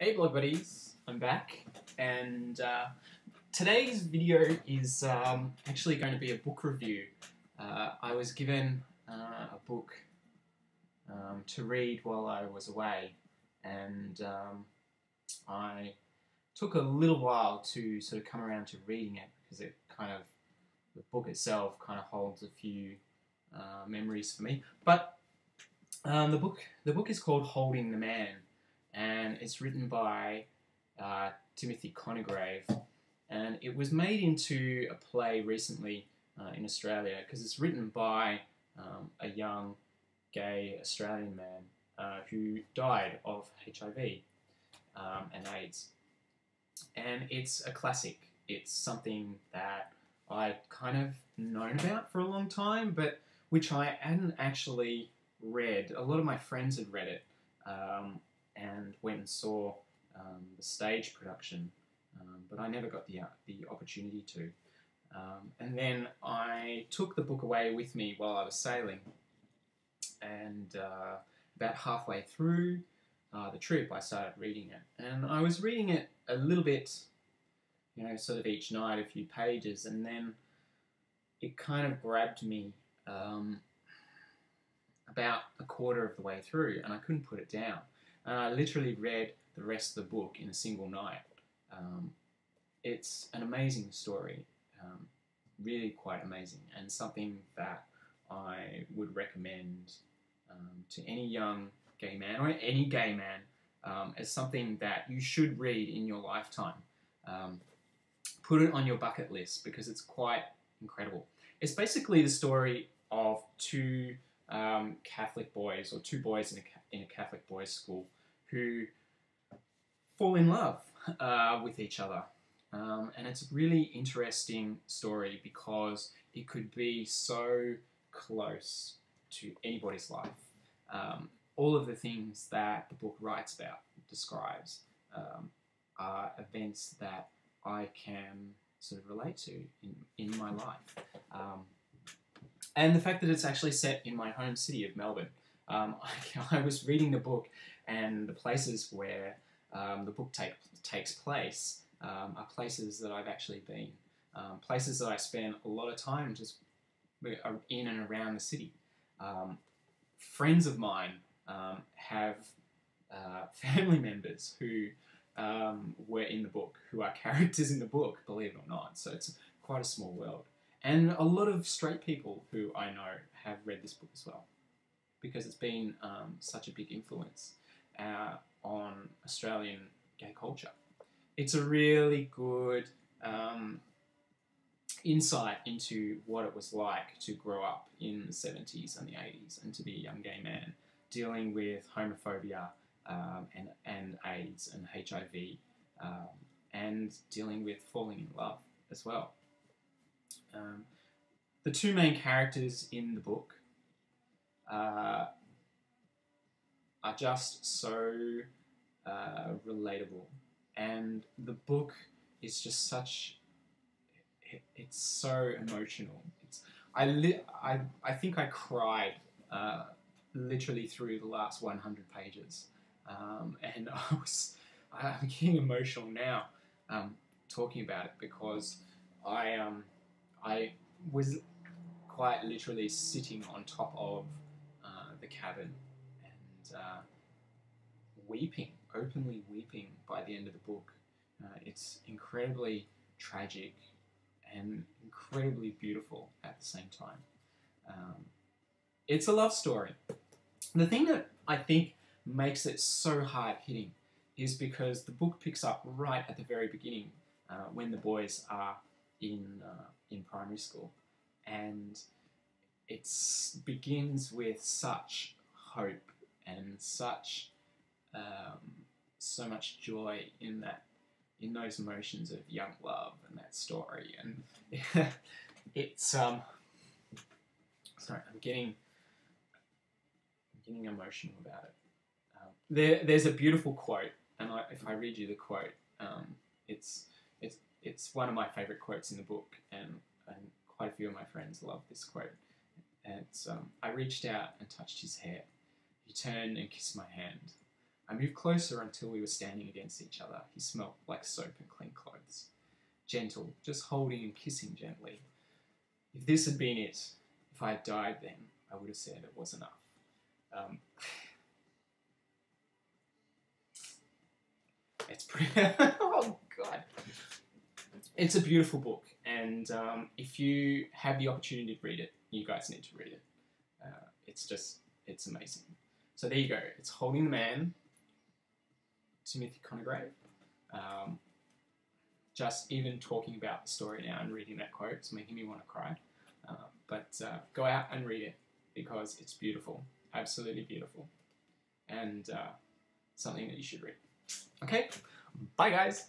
Hey blog buddies, I'm back, and today's video is actually going to be a book review. I was given a book to read while I was away, and I took a little while to sort of come around to reading it because the book itself kind of holds a few memories for me. But the book is called Holding the Man. And it's written by Timothy Congreve, and it was made into a play recently in Australia because it's written by a young gay Australian man who died of HIV and AIDS. And it's a classic. It's something that I'd kind of known about for a long time, but which I hadn't actually read. A lot of my friends had read it. And went and saw the stage production, but I never got the opportunity to. And then I took the book away with me while I was sailing, and about halfway through the trip I started reading it. And I was reading it a little bit, sort of each night, a few pages, and then it kind of grabbed me about a quarter of the way through, and I couldn't put it down. And I literally read the rest of the book in a single night. It's an amazing story, really quite amazing, and something that I would recommend to any young gay man, or any gay man, as something that you should read in your lifetime. Put it on your bucket list because it's quite incredible. It's basically the story of two Catholic boys, or two boys in a Catholic boys' school, who fall in love with each other. And it's a really interesting story because it could be so close to anybody's life. All of the things that the book writes about, describes, are events that I can sort of relate to in my life. And the fact that it's actually set in my home city of Melbourne. I was reading the book, and the places where the book takes place are places that I've actually been. Places that I spend a lot of time just in and around the city. Friends of mine have family members who were in the book, who are characters in the book, believe it or not. So it's quite a small world. And a lot of straight people who I know have read this book as well, because it's been such a big influence on Australian gay culture. It's a really good insight into what it was like to grow up in the 70s and the 80s and to be a young gay man dealing with homophobia and AIDS and HIV and dealing with falling in love as well. The two main characters in the book are just so relatable, and the book is just it's so emotional. I think I cried literally through the last 100 pages, and I'm getting emotional now talking about it because I was quite literally sitting on top of the cabin and openly weeping by the end of the book. It's incredibly tragic and incredibly beautiful at the same time. It's a love story. The thing that I think makes it so hard-hitting is because the book picks up right at the very beginning when the boys are in primary school, and it begins with such hope and such so much joy in those emotions of young love and that story. And it's sorry, I'm getting emotional about it. There's a beautiful quote, and if I read you the quote, it's one of my favourite quotes in the book, and quite a few of my friends love this quote. And it's, I reached out and touched his hair. He turned and kissed my hand. I moved closer until we were standing against each other. He smelt like soap and clean clothes. Gentle, just holding and kissing gently. If this had been it, if I had died then, I would have said it was enough. It's pretty... oh, God. It's a beautiful book, and if you have the opportunity to read it, you guys need to read it. It's amazing. So there you go. It's Holding the Man, Timothy Congreve. Just even talking about the story now and reading that quote is making me want to cry. But go out and read it because it's beautiful, absolutely beautiful, and something that you should read. Okay, bye guys.